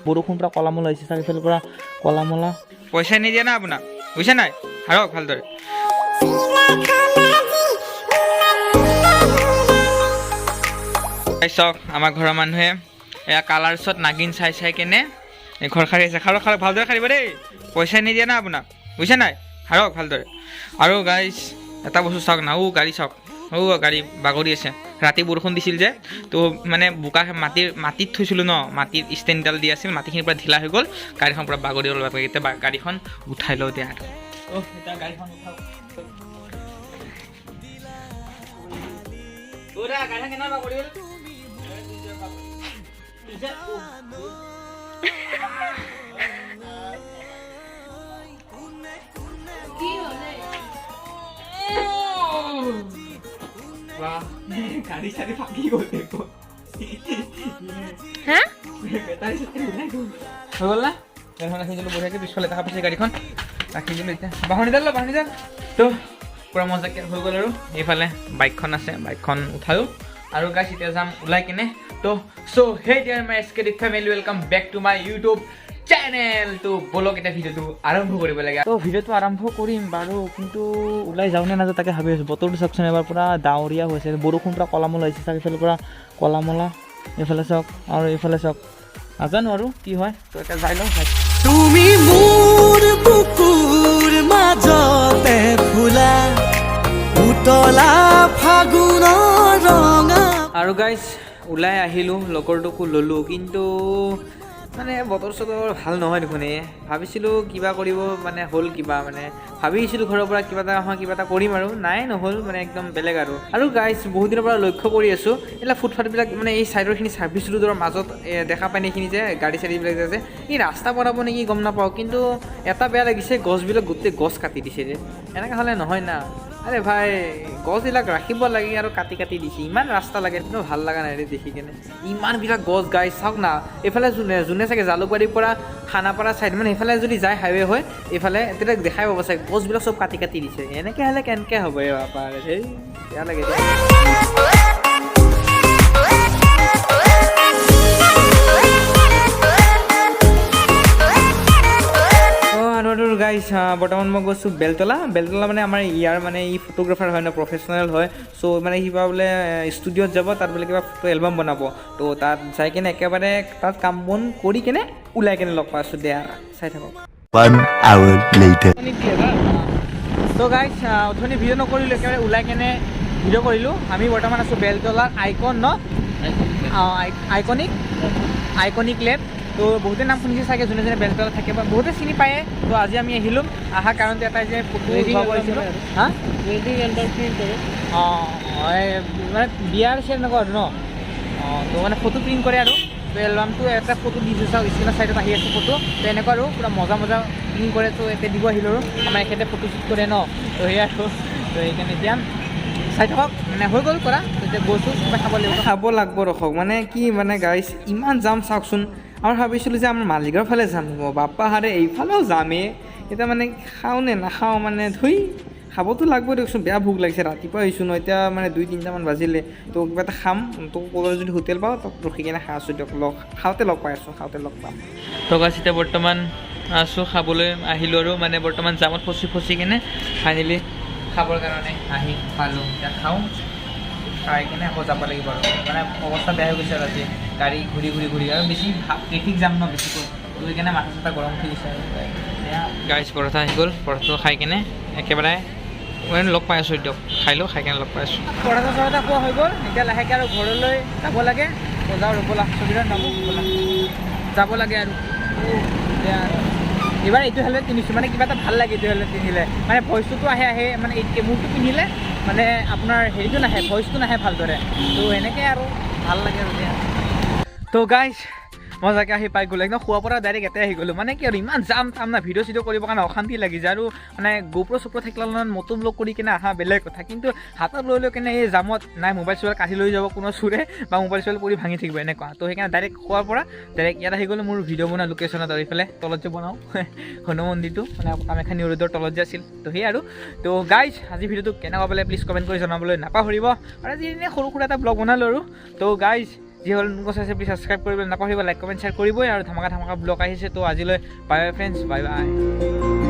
বৰষুণ পৰা কলামলা হৈছে চাৰিওফালৰ পৰা কলামলা পইচা নিদিয়ে না আপোনাক বুজিছে নাই হাৰক ভালদৰে চাওক আমাৰ ঘৰৰ মানুহে এয়া কালাৰ্ছত নাগিন চাই চাই কেনে ঘৰ সাৰি আছে খাৰক খাৰক ভালদৰে সাৰিব দেই পইচা নিদিয়ে না আপোনাক বুজিছে নাই হাৰক ভালদৰে আৰু গাইজ এটা বস্তু চাওক না গাড়ী চাওক গাড়ী বাগৰি আছে ৰাতি বৰষুণ দিছিল যে তো মানে বোকা মাটিত থৈছিলোঁ ন মাটিৰ ষ্টেণ্ডডাল দি আছিল মাটিখিনিৰ পৰা ঢিলা হৈ গ'ল গাড়ীখন পূৰা বাগৰি গ'ল এতিয়া গাড়ীখন উঠাই লওঁ দিয়া আৰু এতিয়া গাড়ীখন উঠাওঁ গাড়ীখন কেনেকুৱা বাগৰি গ'ল গাড়ি সারি ফাঁকি করতে হ্যাঁ ব্যাটারি সাথে মিলাই গো হল না এখন রাখি দিলো বঢ়িয়াকে পিছফালে দেখা পাইছে গাড়ীখন ৰাখি দিলো এতিয়া বাহনি দাল তো পুৰা মজাকে হৈ গ'ল আৰু এইফালে বাইকখন আছে বাইকখন উঠালো আৰু গাইছ এতিয়া যাম ওলাই কিনে তো সো হে ডিয়াৰ মাই এছকেডিভ family welcome back to my YouTube channel তো বলক এটা ভিডিওটো আৰম্ভ কৰিব লাগে তো ভিডিওটো আৰম্ভ কৰিম বাৰু কিন্তু ওলাই যাওঁ নে নাযাওঁ তাকে ভাবি আছোঁ বতৰটো চাওকচোন এবাৰ পুৰা ডাৱৰীয়া হৈছে বৰষুণ পৰা কলামলা হৈছে চাৰিওফালৰ পৰা কলামলা এইফালে চাওক আৰু এইফালে চাওক নাজানো আৰু কি হয় তো এতিয়া যাই লওঁ তুমি মোৰ বুকুৰ মাজতে ফুলা উতলা ফাগুনৰ ৰঙা আৰু গাইজ ওলাই আহিলোঁ লগৰটোকো ল'লোঁ কিন্তু মানে বতৰ চতৰ ভাল নহয় দেখোন ভাবিছিলোঁ কিবা কৰিব মানে হ'ল কিবা মানে ভাবিছিলোঁ ঘৰৰ পৰা কিবা এটা কৰিম আৰু নাই নহ'ল মানে একদম বেলেগ আৰু গাইজ বহুত দিনৰ পৰা লক্ষ্য কৰি আছোঁ এইবিলাক ফুটপাথবিলাক মানে এই ছাইডৰখিনি ছাৰ্ভিচ ৰোডৰ মাজত দেখা পায় এইখিনি যে গাড়ী চাড়ীবিলাক যে এই ৰাস্তা বনাব নেকি গম নাপাওঁ কিন্তু এটা বেয়া লাগিছে গছবিলাক গোটেই গছ কাটি দিছে যে এনেকৈ হ'লে নহয় না আৰে ভাই গছবিলাক ৰাখিব লাগে আৰু কাটি কাটি দিছে ইমান ৰাস্তা লাগে কিন্তু ভাল লগা নাই দেখি কেনে ইমানবিলাক গছ গাই চাওক না এইফালে যোনে চাগে জালুকবাৰীৰ পৰা খানাপাৰা ছাইড মানে সেইফালে যদি যায় হাইৱে হয় এইফালে তেতিয়া দেখাই পাব চাগে গছবিলাক চব কাটি কাটি দিছে এনেকৈ হ'লে কেনেকৈ হ'ব এই বাপা সেই বেয়া লাগে গাইজ বৰ্তমান মই গৈছোঁ বেলতলা মানে আমাৰ ইয়াৰ মানে ই ফটোগ্ৰাফাৰ হয় ন প্ৰফেচনেল হয় চ' মানে কিবা বোলে ষ্টুডিঅ'ত যাব তাত বোলে কিবা ফটো এলবাম বনাব তো তাত যাই কিনে একেবাৰে তাত কাম বন কৰি কিনে ওলাই কিনে লগ পাই আছোঁ দিয়া চাই থাকক 1 hour later তো গাইজ অথনি ভিডিঅ' নকৰিলোঁ একেবাৰে ওলাই কিনে ভিডিঅ' কৰিলোঁ আমি বৰ্তমান আছোঁ বেলতলাৰ আইকন ন আইকনিক লেব তো বহুতে নাম শুনিছে চাগে যোনে যোনে বেলতলা থাকে বা বহুতে চিনি পায়ে তো আজি আমি আহিলোঁ অহা কাৰণটো এটাই যে ফটো উঠাব আহিছিলোঁ হা মানে বিয়াৰ চিয়াৰ এনেকুৱা আৰু ন তো মানে ফটো প্ৰিণ্ট কৰে আৰু তো এলবামটো এটা ফটো দিছোঁ চাওক স্ক্ৰীণৰ ছাইডত আহি আছে ফটো তো এনেকুৱা আৰু পূৰা মজা প্ৰিণ্ট কৰে তো এতিয়া দিব আহিলোঁ আৰু আমাৰ এখেতে ফটো শ্বুট কৰে ন তো সেয়া আৰু তো সেইকাৰণে এতিয়া চাই থাকক মানে হৈ গ'ল কৰা এতিয়া গৈছোঁ কিবা খাব লাগিব ৰখক মানে কি মানে গাইছ ইমান যাম চাওকচোন আমাৰ ভাবিছিলোঁ যে আমাৰ মালিগাঁৱৰ ফালে যাম বাপ্পা হাৰে এইফালেও যামেই এতিয়া মানে খাওঁ নে নাখাওঁ মানে খাবতো লাগব দিয়কচোন বেয়া ভোক লাগিছে ৰাতিপুৱা আহিছোঁ ন এতিয়া মানে 2-3টামান বাজিলে তো কিবা এটা খাম তো ক'ৰবাত যদি হোটেল পাওঁ তাত ৰখি কিনে খাই আছোঁ দিয়ক খাওঁতে লগ পাম তো গাছ এতিয়া বৰ্তমান আছোঁ খাবলৈ আহিলোঁ আৰু মানে বৰ্তমান জামত ফচি কিনে ফাইনেলি খাবৰ কাৰণে আহি পালোঁ এতিয়া খাওঁ খাই কিনে আকৌ যাব লাগিব আৰু মানে অৱস্থা বেয়া হৈ গৈছে আৰু আজি গাড়ী ঘূৰি আৰু বেছি ট্ৰেফিক জাম ন বেছিকৈ তো সেইকাৰণে মাথা চাথা গৰম উঠি গৈছে আৰু গাইজ পৰঠা আহি গ'ল পৰঠাটো খাই কিনে একেবাৰে মানে লগ পাই আছোঁ দিয়ক খাই কিনে লগ পাই আছোঁ পৰঠা খোৱা হৈ গ'ল এতিয়া লাহেকৈ আৰু ঘৰলৈ যাব লাগে বজাৰ ৰ'বলা ছবিৰত যাব লাগে আৰু এইবাৰ এইটো হেলমেট কিনিছোঁ মানে কিবা এটা ভাল লাগে এইটো হেলমেট পিন্ধিলে মানে ভইচটোতো আহে মানে মোৰটো পিন্ধিলে মানে আপোনাৰ হেৰিটো নাহে ভইচটো নাহে ভালদৰে তো এনেকৈ আৰু ভাল লাগে আৰু তো গাইজ মজাকৈ আহি পাই গ'লো একদম খোৱাৰ পৰা ডাইৰেক্ট এটাই আহি গ'লোঁ মানে কি আৰু ইমান যাম না ভিডিঅ' চিডিঅ' কৰিবৰ কাৰণে অশান্তি লাগি যায় আৰু মানে গোপ্ৰ' চোপ্ৰ থাকিলে অলপমান মটো ব্লগ কৰি কিনে আহা বেলেগ কথা কিন্তু হাতত লৈ কিনে এই জামত নাই মোবাইল চোবাইল কাঢ়ি লৈ যাব কোনো চোৰে বা মোবাইল চোবাইল পৰি ভাঙি থাকিব এনেকুৱা তো সেইকাৰণে ডাইৰেক্ট খোৱাৰ পৰা ডাইৰেক্ট ইয়াত আহি গ'লোঁ মোৰ ভিডিঅ' বনোৱা লোকেশ্যনত আৰু এইফালে তলত যে বনাওঁ হনুমান মন্দিৰটো মানে কামাখ্যা নিউ ৰোডৰ তলত যে আছিল তো সেই আৰু তো গাইজ আজি ভিডিঅ'টো কেনেকুৱা পালে প্লিজ কমেণ্ট কৰি জনাবলৈ নাপাহৰিব আৰু আজি এনেই সৰু সুৰা এটা ব্লগ বনালোঁ আৰু তো গাইজ যিসকল নতুন চাইছে প্লিজ ছাবস্ক্ৰাইব কৰিবলৈ নাপাহৰিব লাইক কমেণ্ট শ্বেয়াৰ কৰিবই আৰু ধামাকা ব্লগ আহিছে তো আজিলৈ bye bye friends bye bye